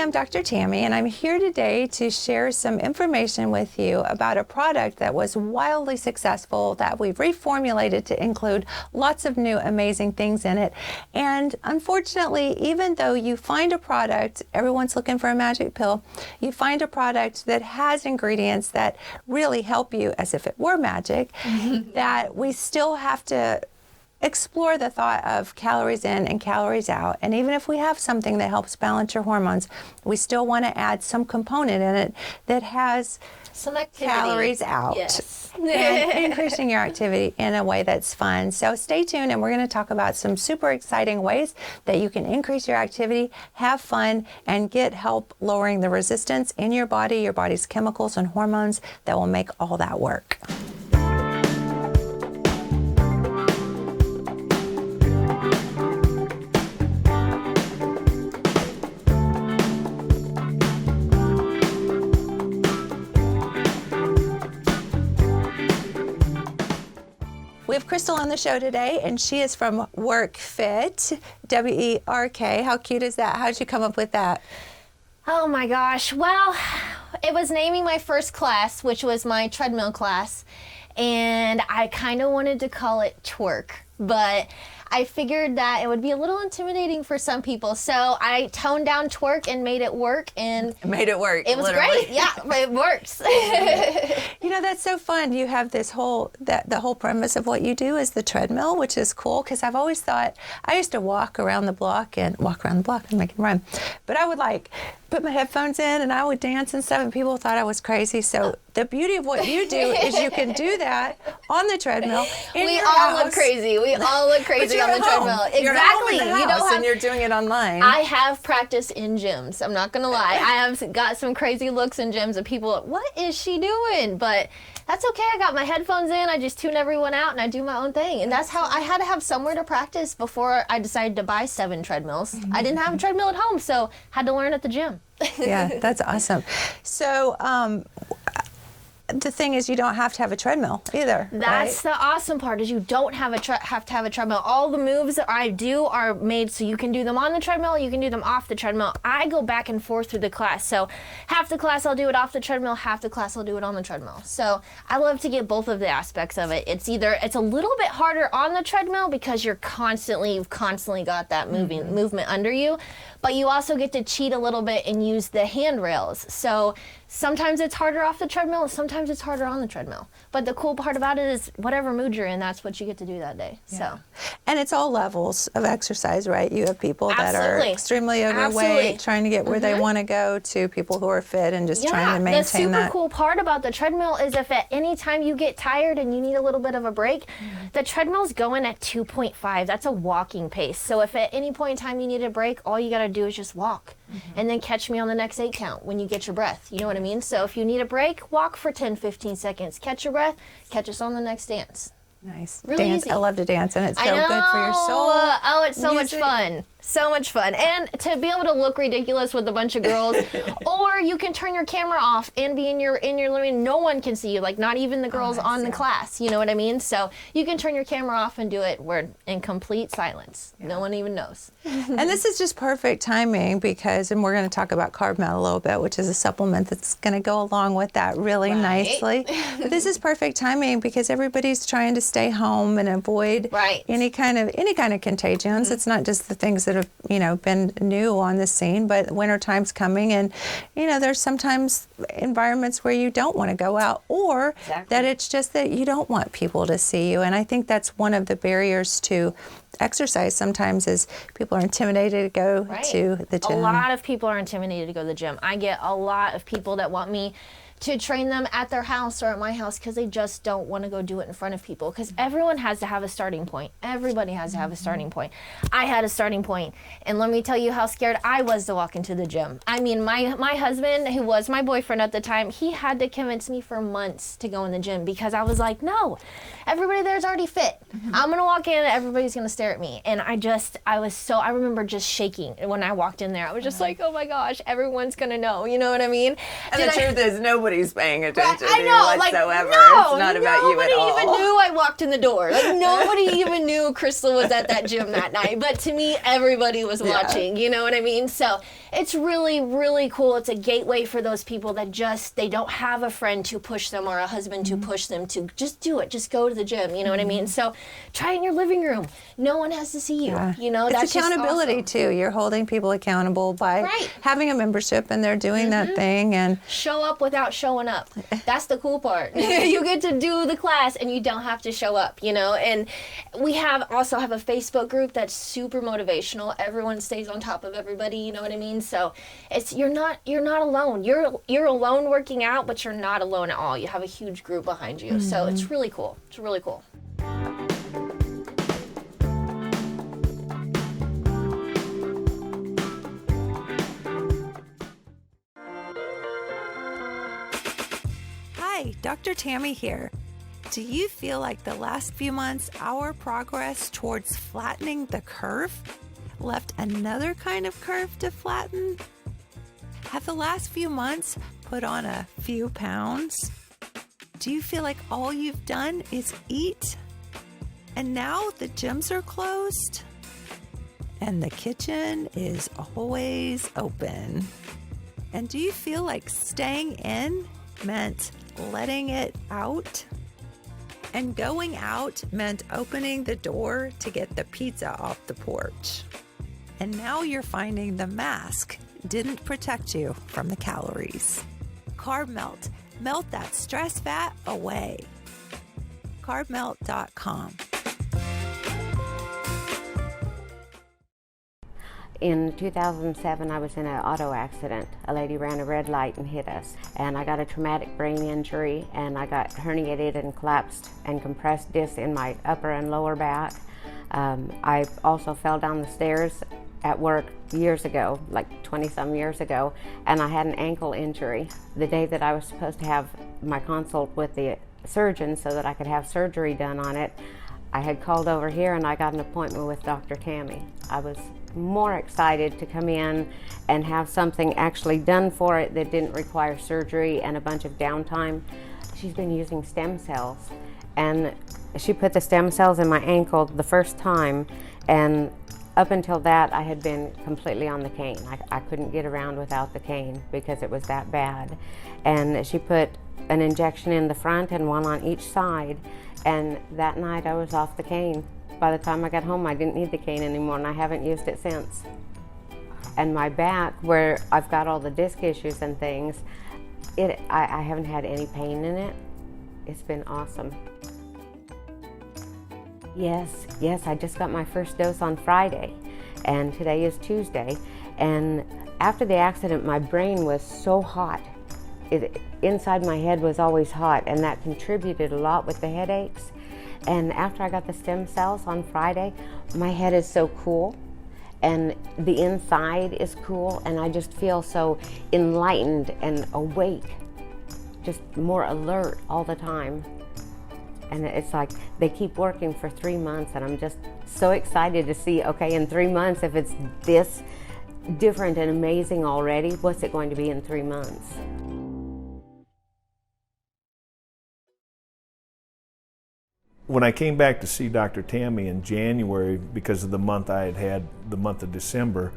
am Dr. Tammy, and I'm here today to share some information with you about a product that was wildly successful that we've reformulated to include lots of new amazing things in it. And unfortunately, even though you find a product, everyone's looking for a magic pill, you find a product that has ingredients that really help you as if it were magic, that we still have to explore the thought of calories in and calories out. And even if we have something that helps balance your hormones, we still want to add some component in it that has some activity. Calories out. Yes. And increasing your activity in a way that's fun. So stay tuned, and we're going to talk about some super exciting ways that you can increase your activity, have fun, and get help lowering the resistance in your body, your body's chemicals and hormones that will make all that work. We have Crystal on the show today, and she is from WERK Fit, W-E-R-K. How cute is that? How did you come up with that? Oh my gosh. Well, it was naming my first class, which was my treadmill class, and I kind of wanted to call it twerk, but I figured that it would be a little intimidating for some people, so I toned down twerk and made it work, and made it work. It was literally. great. Yeah, it works. You know, that's so fun. You have this whole, the whole premise of what you do is the treadmill, which is cool, because I've always thought, I used to walk around the block and make it rhyme, but I would like put my headphones in and I would dance and stuff, and people thought I was crazy. So the beauty of what you do is you can do that on the treadmill in We your all house. look crazy. We all look crazy on the treadmill. You're at home Exactly. in the house, You don't have, and you're doing it online. I have practice in gyms. I'm not gonna lie. I have got some crazy looks in gyms and people, what is she doing? But that's okay. I got my headphones in. I just tune everyone out and I do my own thing. And that's how I had to have somewhere to practice before I decided to buy 7 treadmills. I didn't have a treadmill at home, so had to learn at the gym. Yeah, that's awesome. So the thing is, you don't have to have a treadmill either. That's right? the awesome part, is you don't have to have a treadmill. All the moves that I do are made so you can do them on the treadmill, you can do them off the treadmill. I go back and forth through the class. So half the class I'll do it off the treadmill, half the class I'll do it on the treadmill. So I love to get both of the aspects of it. It's a little bit harder on the treadmill because you've constantly got that movement under you, but you also get to cheat a little bit and use the handrails. So sometimes it's harder off the treadmill, sometimes it's harder on the treadmill. But the cool part about it is whatever mood you're in, that's what you get to do that day. Yeah. So, and it's all levels of exercise, right? You have people that are extremely overweight, trying to get where they want to go, to people who are fit and just trying to maintain that. The super cool part about the treadmill is if at any time you get tired and you need a little bit of a break, the treadmill's going at 2.5. That's a walking pace. So if at any point in time you need a break, all you got to do is just walk. And then catch me on the next 8 count when you get your breath. You know what I mean? So if you need a break, walk for 10, 15 seconds. Catch your breath, catch us on the next dance. Nice. Really dance. easy. I love to dance, and it's so I know. good for your soul. Oh, it's so Music. much fun. So much fun. And to be able to look ridiculous with a bunch of girls, or you can turn your camera off and be in your living room. No one can see you, like not even the girls on the class. You know what I mean? So you can turn your camera off and do it in complete silence. Yeah. No one even knows. And this is just perfect timing because, and we're going to talk about CarbMelt a little bit, which is a supplement that's going to go along with that really nicely. But this is perfect timing because everybody's trying to stay home and avoid any kind of contagions. It's not just the things that have been new on the scene, but winter time's coming, and there's sometimes environments where you don't want to go out, or that it's just that you don't want people to see you. And I think that's one of the barriers to exercise sometimes, is people are intimidated to go to the gym. A lot of people are intimidated to go to the gym. I get a lot of people that want me to train them at their house or at my house because they just don't want to go do it in front of people, because everyone has to have a starting point. Everybody has to have a starting point. I had a starting point, and let me tell you how scared I was to walk into the gym. I mean, my husband, who was my boyfriend at the time, he had to convince me for months to go in the gym because I was like, no, everybody there's already fit. I'm gonna walk in and everybody's gonna stare at me. And I remember just shaking when I walked in there. I was just like, oh my gosh, everyone's gonna know, you know what I mean? And the truth is, nobody nobody's paying attention I to know, you whatsoever. no, it's not about you at all. Nobody even knew I walked in the door. Like, nobody even knew Crystal was at that gym that night. But to me, everybody was watching. You know what I mean? So it's really, really cool. It's a gateway for those people that they don't have a friend to push them or a husband to push them to just do it. Just go to the gym. You know what I mean? So try it in your living room. No one has to see you. You know, it's that's accountability just awesome. too. You're holding people accountable by having a membership, and they're doing that thing. And show up without showing up. That's the cool part. You get to do the class and you don't have to show up, you know. And we also have a Facebook group that's super motivational. Everyone stays on top of everybody, you know what I mean? So you're not alone. You're alone working out, but you're not alone at all. You have a huge group behind you. So it's really cool. It's really cool. Hi, Dr. Tammy here. Do you feel like the last few months, our progress towards flattening the curve left another kind of curve to flatten? Have the last few months put on a few pounds? Do you feel like all you've done is eat? And now the gyms are closed? And the kitchen is always open? And do you feel like staying in meant letting it out? And going out meant opening the door to get the pizza off the porch. And now you're finding the mask didn't protect you from the calories. CarbMelt. Melt that stress fat away. CarbMelt.com. In 2007, I was in an auto accident. A lady ran a red light and hit us. And I got a traumatic brain injury, and I got herniated and collapsed and compressed discs in my upper and lower back. I also fell down the stairs at work years ago, like 20-some years ago, and I had an ankle injury. The day that I was supposed to have my consult with the surgeon so that I could have surgery done on it, I had called over here and I got an appointment with Dr. Tammy. I was more excited to come in and have something actually done for it that didn't require surgery and a bunch of downtime. She's been using stem cells, and she put the stem cells in my ankle the first time, and up until that I had been completely on the cane. I couldn't get around without the cane because it was that bad. And she put an injection in the front and one on each side, and that night I was off the cane. By the time I got home, I didn't need the cane anymore, and I haven't used it since. And my back, where I've got all the disc issues and things, I haven't had any pain in it. It's been awesome. Yes, I just got my first dose on Friday, and today is Tuesday. And after the accident, my brain was so hot. Inside my head was always hot, and that contributed a lot with the headaches. And after I got the stem cells on Friday, my head is so cool, and the inside is cool, and I just feel so enlightened and awake, just more alert all the time. And it's like they keep working for 3 months, and I'm just so excited to see, okay, in 3 months, if it's this different and amazing already, what's it going to be in 3 months? When I came back to see Dr. Tammy in January, because of the month I had the month of December,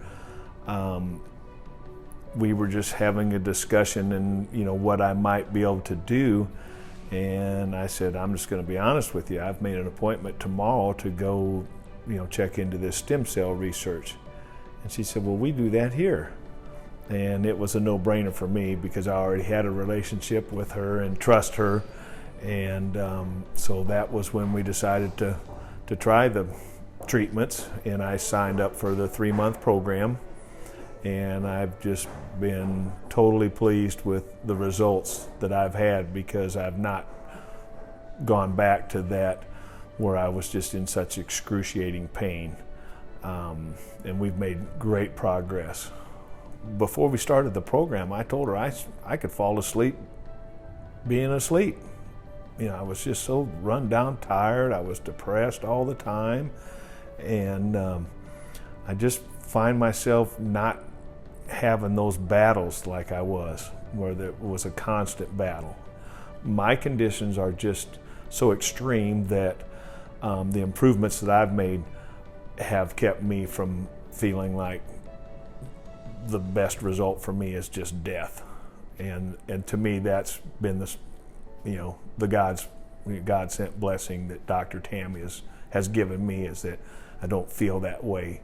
we were just having a discussion and what I might be able to do. And I said, I'm just going to be honest with you. I've made an appointment tomorrow to go, check into this stem cell research. And she said, well, we do that here. And it was a no-brainer for me because I already had a relationship with her and trust her. And so that was when we decided to try the treatments, and I signed up for the 3-month program, and I've just been totally pleased with the results that I've had, because I've not gone back to that where I was just in such excruciating pain, and we've made great progress. Before we started the program, I told her I could fall asleep being asleep. I was just so run down, tired. I was depressed all the time. And I just find myself not having those battles like I was, where there was a constant battle. My conditions are just so extreme that the improvements that I've made have kept me from feeling like the best result for me is just death. And to me, that's been this, the God-sent blessing that Dr. Tammy has given me, is that I don't feel that way.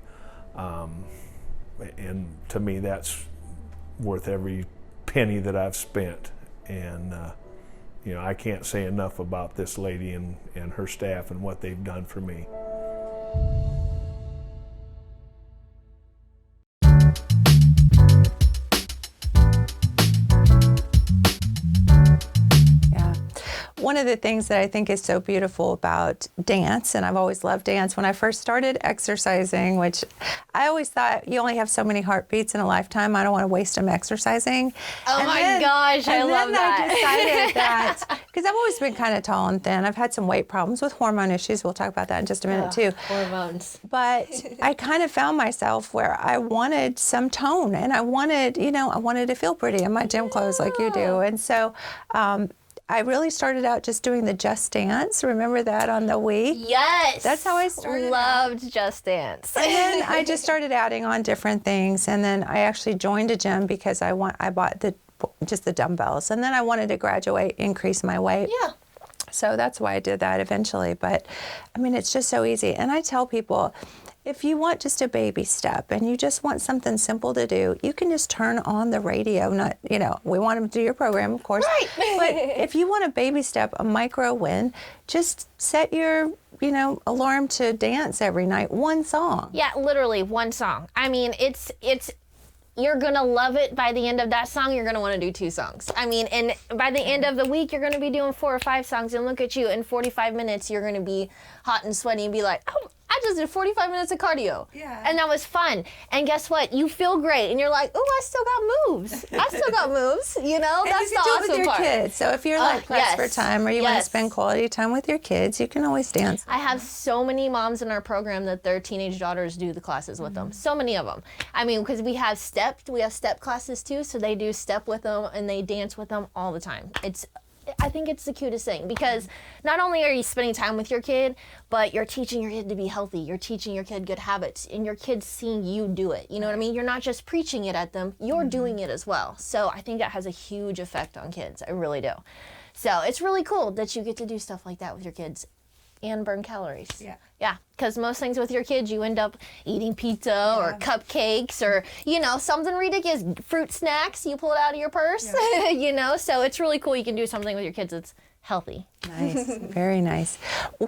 And to me, that's worth every penny that I've spent. And I can't say enough about this lady and her staff and what they've done for me. One of the things that I think is so beautiful about dance, and I've always loved dance, when I first started exercising, which I always thought you only have so many heartbeats in a lifetime, I don't want to waste them exercising. Oh my gosh, I love that. And then I decided that, because I've always been kind of tall and thin, I've had some weight problems with hormone issues, we'll talk about that in just a minute too. Hormones. But I kind of found myself where I wanted some tone, and I wanted to feel pretty in my gym clothes like you do. And so I really started out just doing the Just Dance. Remember that on the Wii? Yes. That's how I started. Loved Just Dance. And then I just started adding on different things. And then I actually joined a gym because I bought just the dumbbells. And then I wanted to graduate, increase my weight. Yeah. So that's why I did that eventually. But I mean, it's just so easy. And I tell people, if you want just a baby step and you just want something simple to do, you can just turn on the radio. Not, we want them to do your program, of course. Right. But if you want a baby step, a micro win, just set your, alarm to dance every night, one song. Yeah, literally one song. I mean, it's you're going to love it. By the end of that song, you're going to want to do 2 songs. I mean, and by the end of the week, you're going to be doing 4 or 5 songs, and look at you, in 45 minutes, you're going to be hot and sweaty and be like, oh, I just did 45 minutes of cardio. Yeah. And that was fun. And guess what? You feel great. And you're like, oh, I still got moves. That's the And awesome you can do it with your part. kids. So if you're pressed for time, or you want to spend quality time with your kids, you can always dance. I have so many moms in our program that their teenage daughters do the classes with them. So many of them. I mean, because we have step classes too, so they do step with them and they dance with them all the time. I think it's the cutest thing, because not only are you spending time with your kid, but you're teaching your kid to be healthy. You're teaching your kid good habits, and your kid's seeing you do it. You know what I mean? You're not just preaching it at them, you're doing it as well. So I think that has a huge effect on kids. I really do. So it's really cool that you get to do stuff like that with your kids and burn calories. Yeah. Yeah, because most things with your kids, you end up eating pizza or cupcakes or, something ridiculous. Fruit snacks, you pull it out of your purse, so it's really cool. You can do something with your kids that's healthy. Nice, very nice.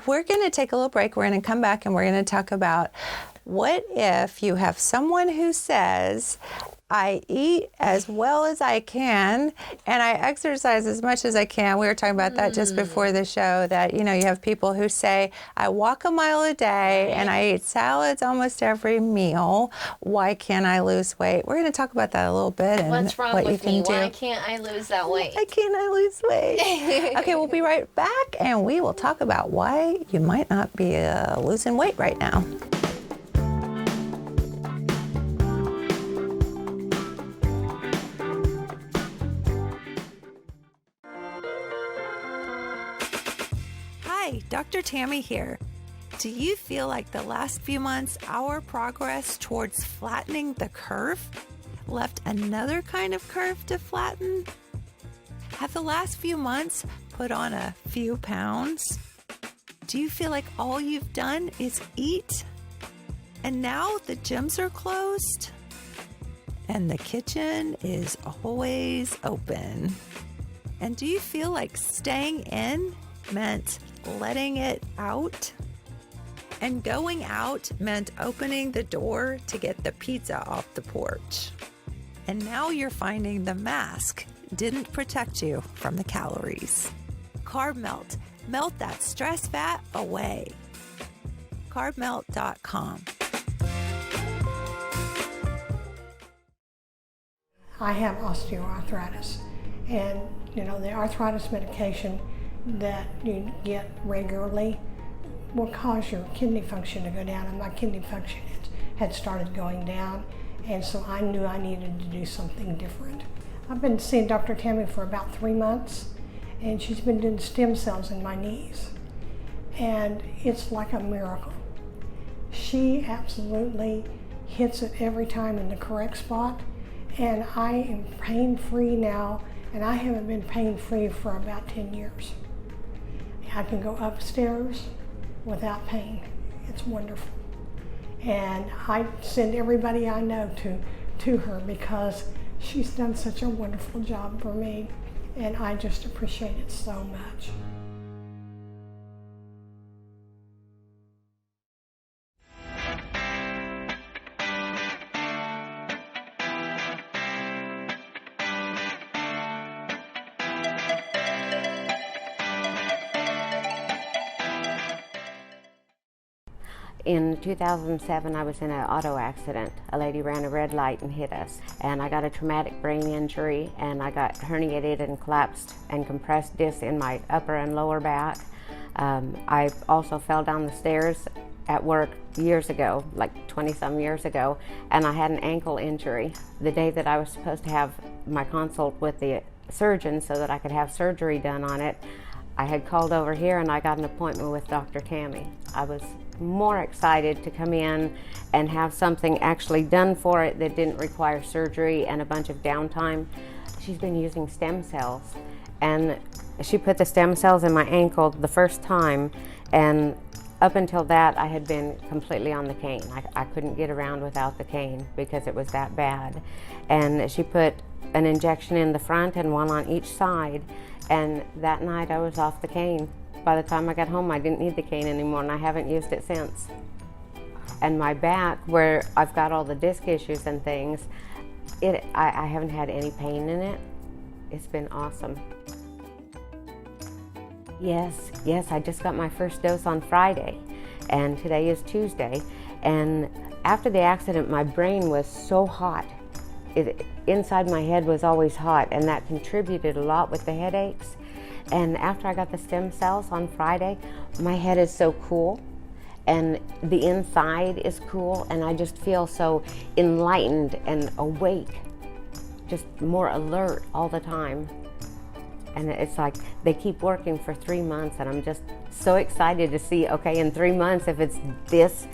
We're going to take a little break. We're going to come back and we're going to talk about, what if you have someone who says, I eat as well as I can and I exercise as much as I can. We were talking about that just before the show, that, you have people who say, I walk a mile a day and I eat salads almost every meal. Why can't I lose weight? We're going to talk about that a little bit. And what's wrong what with you can me? do. Why can't I lose that weight? Why can't I lose weight? Okay, we'll be right back and we will talk about why you might not be losing weight right now. Hi, Dr. Tammy here. Do you feel like the last few months, our progress towards flattening the curve left another kind of curve to flatten? Have the last few months put on a few pounds? Do you feel like all you've done is eat? And now the gyms are closed? And the kitchen is always open? And do you feel like staying in meant letting it out? And going out meant opening the door to get the pizza off the porch. And now you're finding the mask didn't protect you from the calories. CarbMelt. Melt that stress fat away. CarbMelt.com. I have osteoarthritis, and the arthritis medication that you get regularly will cause your kidney function to go down, and my kidney function had started going down, And so I knew I needed to do something different. I've been seeing Dr. Tammy for about 3 months, and she's been doing stem cells in my knees. And it's like a miracle. She absolutely hits it every time in the correct spot. And I am pain-free now, and I haven't been pain-free for about 10 years. I can go upstairs without pain. It's wonderful. And I send everybody I know to her because she's done such a wonderful job for me, and I just appreciate it so much. In 2007, I was in an auto accident. A lady ran a red light and hit us. And I got a traumatic brain injury, and I got herniated and collapsed and compressed discs in my upper and lower back. I also fell down the stairs at work years ago, like 20-some years ago, and I had an ankle injury. The day that I was supposed to have my consult with the surgeon so that I could have surgery done on it, I had called over here and I got an appointment with Dr. Tammy. I was more excited to come in and have something actually done for it that didn't require surgery and a bunch of downtime. She's been using stem cells, and she put the stem cells in my ankle the first time, and up until that I had been completely on the cane. I couldn't get around without the cane because it was that bad. And she put an injection in the front and one on each side, and that night I was off the cane. By the time I got home, I didn't need the cane anymore, and I haven't used it since. And my back, where I've got all the disc issues and things, I haven't had any pain in it. It's been awesome. Yes, I just got my first dose on Friday, and today is Tuesday. And after the accident, my brain was so hot. Inside my head was always hot, and that contributed a lot with the headaches. And after I got the stem cells on Friday, my head is so cool, and the inside is cool, and I just feel so enlightened and awake, just more alert all the time. And it's like they keep working for 3 months, and I'm just so excited to see, okay, in 3 months, if it's this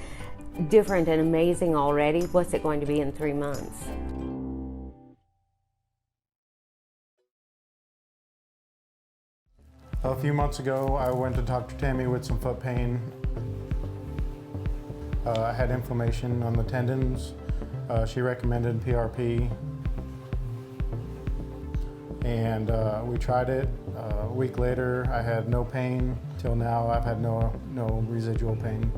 different and amazing already, what's it going to be in 3 months? A few months ago, I went to Dr. Tammy with some foot pain. I had inflammation on the tendons. She recommended PRP. And we tried it. A week later, I had no pain. Till now, I've had no residual pain.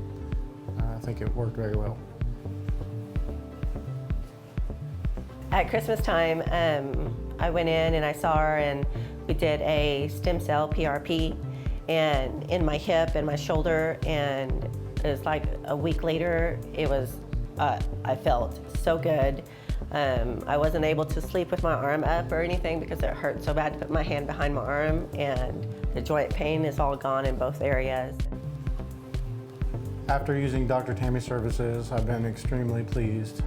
I think it worked very well. At Christmas time, I went in and I saw her, and we did a stem cell PRP and in my hip and my shoulder, and it was like a week later, it was, I felt so good. I wasn't able to sleep with my arm up or anything because it hurt so bad to put my hand behind my arm, and the joint pain is all gone in both areas. After using Dr. Tammy's services, I've been extremely pleased.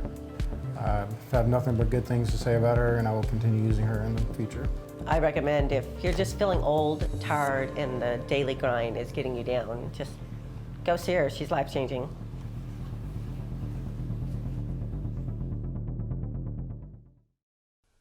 I have nothing but good things to say about her, and I will continue using her in the future. I recommend, if you're just feeling old, tired, and the daily grind is getting you down, just go see her. She's life-changing.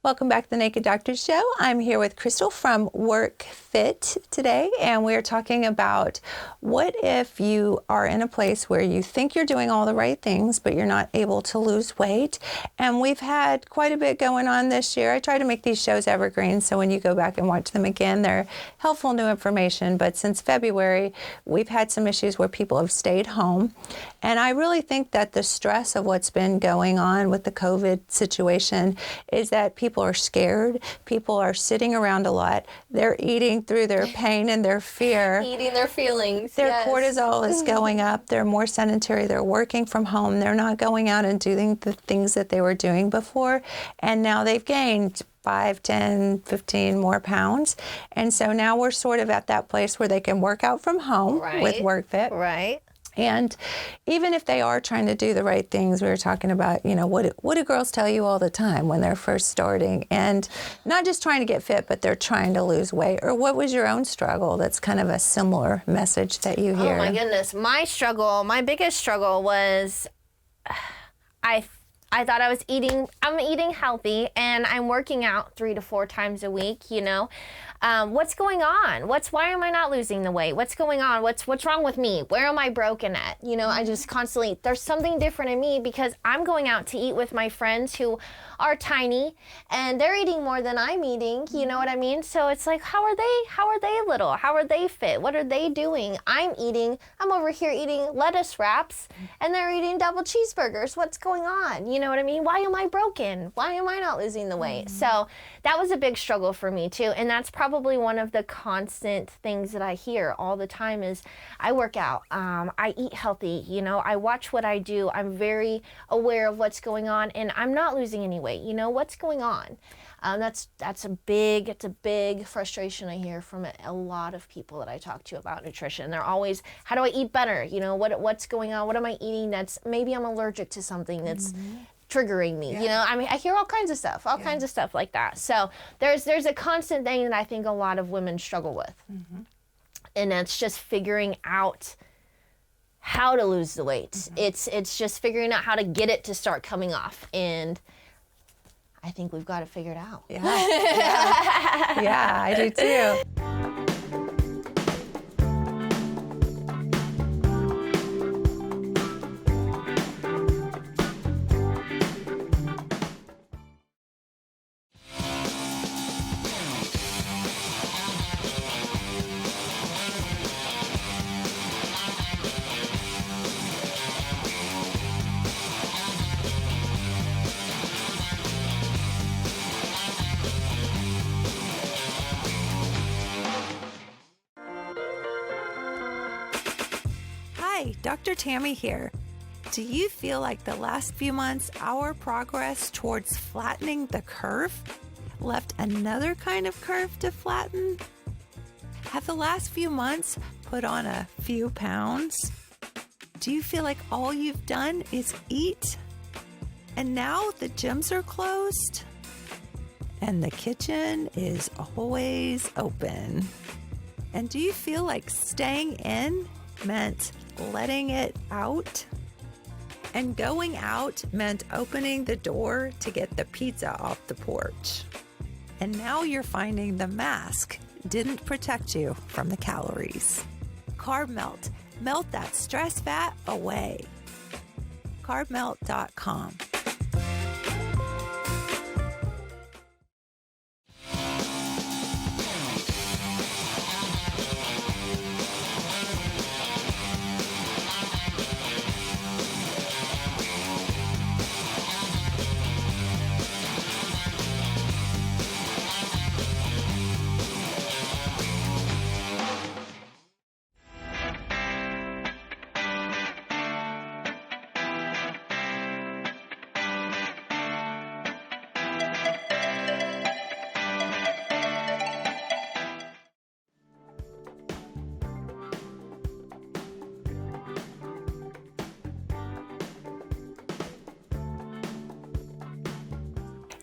Welcome back to the Naked Doctor Show. I'm here with Crystal from WERK Fit today, and we're talking about what if you are in a place where you think you're doing all the right things, but you're not able to lose weight. And we've had quite a bit going on this year. I try to make these shows evergreen, so when you go back and watch them again, they're helpful new information. But since February, we've had some issues where people have stayed home. And I really think that the stress of what's been going on with the COVID situation is that people are scared. People are sitting around a lot. They're eating through their pain and their fear. Eating their feelings. Their yes. cortisol is going up. They're more sedentary. They're working from home. They're not going out and doing the things that they were doing before. And now they've gained 5, 10, 15 more pounds. And so now we're sort of at that place where they can work out from home with WERK Fit. Right. And even if they are trying to do the right things, we were talking about, what do girls tell you all the time when they're first starting? And not just trying to get fit, but they're trying to lose weight. Or what was your own struggle that's kind of a similar message that you hear? Oh my goodness. My biggest struggle was I thought I'm eating healthy and I'm working out 3 to 4 times a week, What's going on? Why am I not losing the weight? What's going on? What's wrong with me? Where am I broken at? I just constantly, there's something different in me because I'm going out to eat with my friends who are tiny and they're eating more than I'm eating, you know what I mean? So it's like, how are they little? How are they fit? What are they doing? I'm over here eating lettuce wraps and they're eating double cheeseburgers. What's going on? You know what I mean? Why am I broken? Why am I not losing the weight? So that was a big struggle for me too. And that's probably one of the constant things that I hear all the time is I work out, I eat healthy, I watch what I do. I'm very aware of what's going on and I'm not losing any weight. What's going on? That's a big frustration I hear from a lot of people that I talk to about nutrition. They're always, how do I eat better? What's going on? What am I eating that's, maybe I'm allergic to something that's triggering me. I hear all kinds of stuff like that. So there's a constant thing that I think a lot of women struggle with. And that's just figuring out how to lose the weight. It's just figuring out how to get it to start coming off. And I think we've got it figured out. Yeah, I do too. Hi, Dr. Tammy here. Do you feel like the last few months, our progress towards flattening the curve left another kind of curve to flatten? Have the last few months put on a few pounds? Do you feel like all you've done is eat? And now the gyms are closed? And the kitchen is always open? And do you feel like staying in meant letting it out? And going out meant opening the door to get the pizza off the porch. And now you're finding the mask didn't protect you from the calories. CarbMelt. Melt that stress fat away. CarbMelt.com.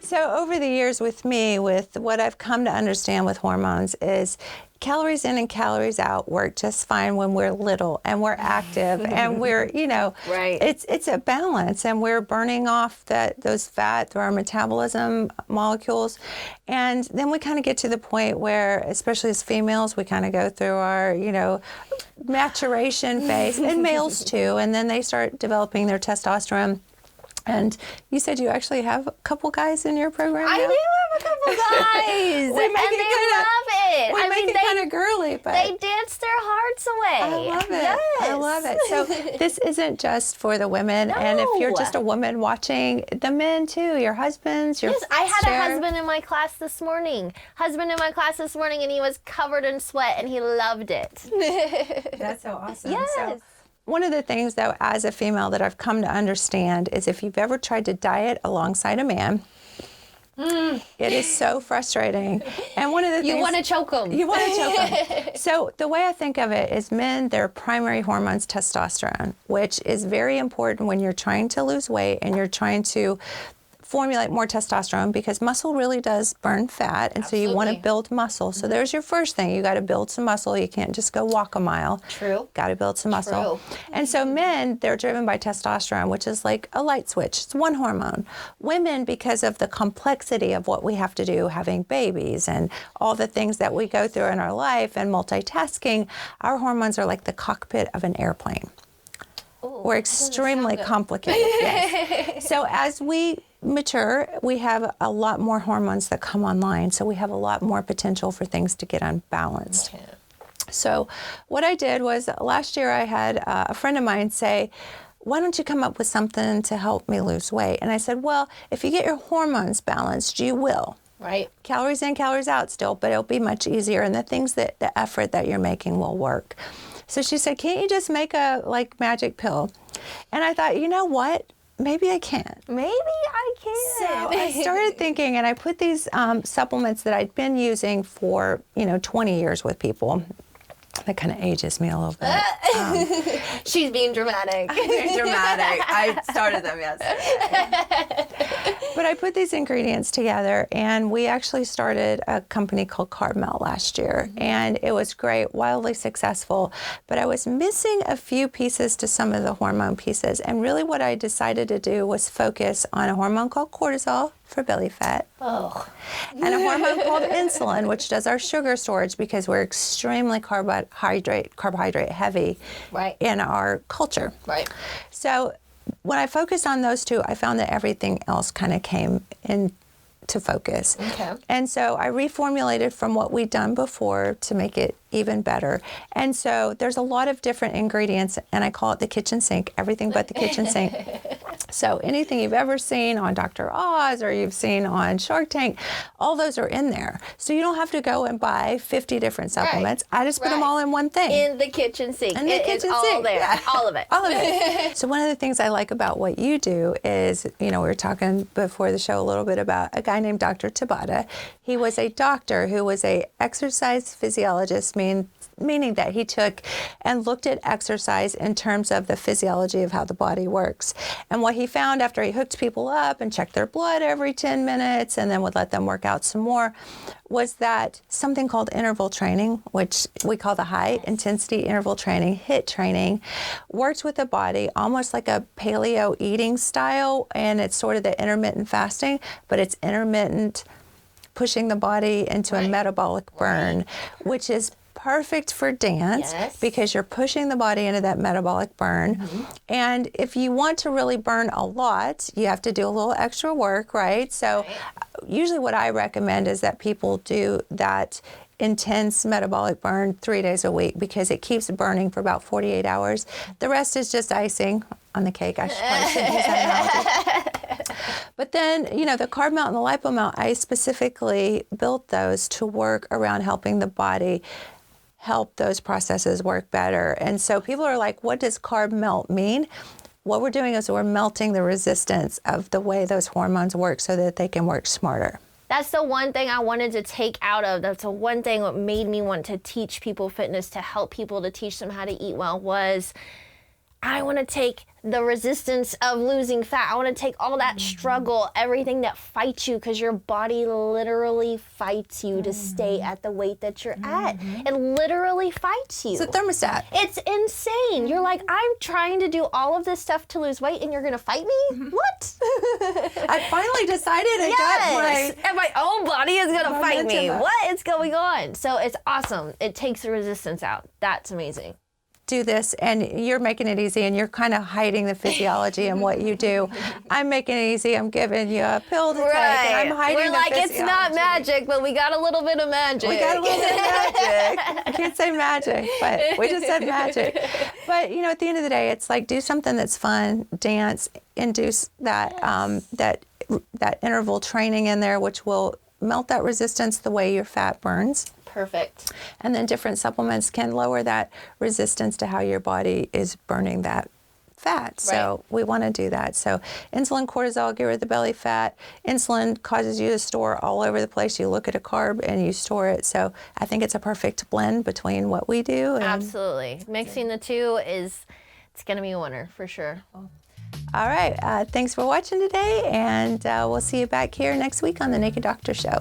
So over the years with me, with what I've come to understand with hormones is calories in and calories out work just fine when we're little and we're active and we're, right. It's a balance and we're burning off those fat through our metabolism molecules. And then we kind of get to the point where, especially as females, we kind of go through our, maturation phase, and males too, and then they start developing their testosterone. And you said you actually have a couple guys in your program now? I do have a couple guys. We make and they love it. We make it kind of girly, but they dance their hearts away. I love it. Yes. I love it. So this isn't just for the women. No. And if you're just a woman watching, the men too, your husbands, your Yes, I had a husband in my class this morning. And he was covered in sweat and he loved it. That's so awesome. Yes. So, one of the things, though, as a female that I've come to understand is if you've ever tried to diet alongside a man, It is so frustrating. And one of the things... You want to choke them. You want to choke them. So the way I think of it is men, their primary hormone's testosterone, which is very important when you're trying to lose weight and you're trying to formulate more testosterone, because muscle really does burn fat, and so you want to build muscle. So there's your first thing. You got to build some muscle. You can't just go walk a mile. True. Got to build some muscle. And so men, they're driven by testosterone, which is like a light switch. It's one hormone. Women, because of the complexity of what we have to do, having babies and all the things that we go through in our life and multitasking, our hormones are like the cockpit of an airplane. Ooh, we're extremely complicated. Yes. So as we mature, we have a lot more hormones that come online. So we have a lot more potential for things to get unbalanced. Okay. So what I did was last year I had a friend of mine say, why don't you come up with something to help me lose weight? And I said, well, if you get your hormones balanced, you will. Right. Calories in, calories out still, but it'll be much easier. And the things that, the effort that you're making will work. So she said, can't you just make a magic pill? And I thought, you know what? Maybe I can. Maybe I can. So I started thinking, and I put these supplements that I'd been using for, 20 years with people. That kind of ages me a little bit. She's being dramatic. I'm being dramatic. I started them yesterday. But I put these ingredients together, and we actually started a company called CarbMelt last year. Mm-hmm. And it was great, wildly successful. But I was missing a few pieces to some of the hormone pieces. And really what I decided to do was focus on a hormone called cortisol for belly fat. Oh. And a hormone called insulin, which does our sugar storage, because we're extremely carbohydrate heavy in our culture. Right. So when I focused on those two, I found that everything else kind of came into focus. Okay. And so I reformulated from what we'd done before to make it even better. And so there's a lot of different ingredients, and I call it the kitchen sink, everything but the kitchen sink. So anything you've ever seen on Dr. Oz or you've seen on Shark Tank, all those are in there. So you don't have to go and buy 50 different supplements. I just put them all in one thing. In the kitchen sink. In the kitchen sink. All there. Yeah. All of it. All of it. So one of the things I like about what you do is, we were talking before the show a little bit about a guy named Dr. Tabata. He was a doctor who was a exercise physiologist, meaning that he took and looked at exercise in terms of the physiology of how the body works. And what he found after he hooked people up and checked their blood every 10 minutes and then would let them work out some more, was that something called interval training, which we call the high intensity interval training, HIIT training, works with the body almost like a paleo eating style, and it's sort of the intermittent fasting, but it's intermittent pushing the body into a metabolic burn, which is perfect for dance because you're pushing the body into that metabolic burn. Mm-hmm. And if you want to really burn a lot, you have to do a little extra work, right? So usually what I recommend is that people do that intense metabolic burn 3 days a week because it keeps burning for about 48 hours. The rest is just icing on the cake. I shouldn't use that analogy. But then, the CarbMelt and the LipoMelt, I specifically built those to work around helping the body help those processes work better. And so people are like, what does CarbMelt mean? What we're doing is we're melting the resistance of the way those hormones work so that they can work smarter. That's the one thing I wanted to take out of. That's the one thing that made me want to teach people fitness, to help people, to teach them how to eat well, was I want to take the resistance of losing fat. I want to take all that struggle, everything that fights you, because your body literally fights you to stay at the weight that you're at. It literally fights you. It's a thermostat. It's insane. You're like, I'm trying to do all of this stuff to lose weight, and you're going to fight me? What? I finally decided and my own body is going to fight me. What is going on? So it's awesome. It takes the resistance out. That's amazing. Do this, and you're making it easy, and you're kind of hiding the physiology and what you do. I'm making it easy. I'm giving you a pill to take, and I'm hiding We're the like, physiology. It's not magic, but we got a little bit of magic. We got a little bit of magic. I can't say magic, but we just said magic. But at the end of the day, it's like, do something that's fun, dance, induce that that interval training in there, which will melt that resistance the way your fat burns. Perfect. And then different supplements can lower that resistance to how your body is burning that fat. So we want to do that. So insulin, cortisol, get rid of the belly fat. Insulin causes you to store all over the place. You look at a carb and you store it. So I think it's a perfect blend between what we do. And Absolutely. Mixing the two it's going to be a winner for sure. all right. Thanks for watching today, and we'll see you back here next week on the Naked Doctor Show.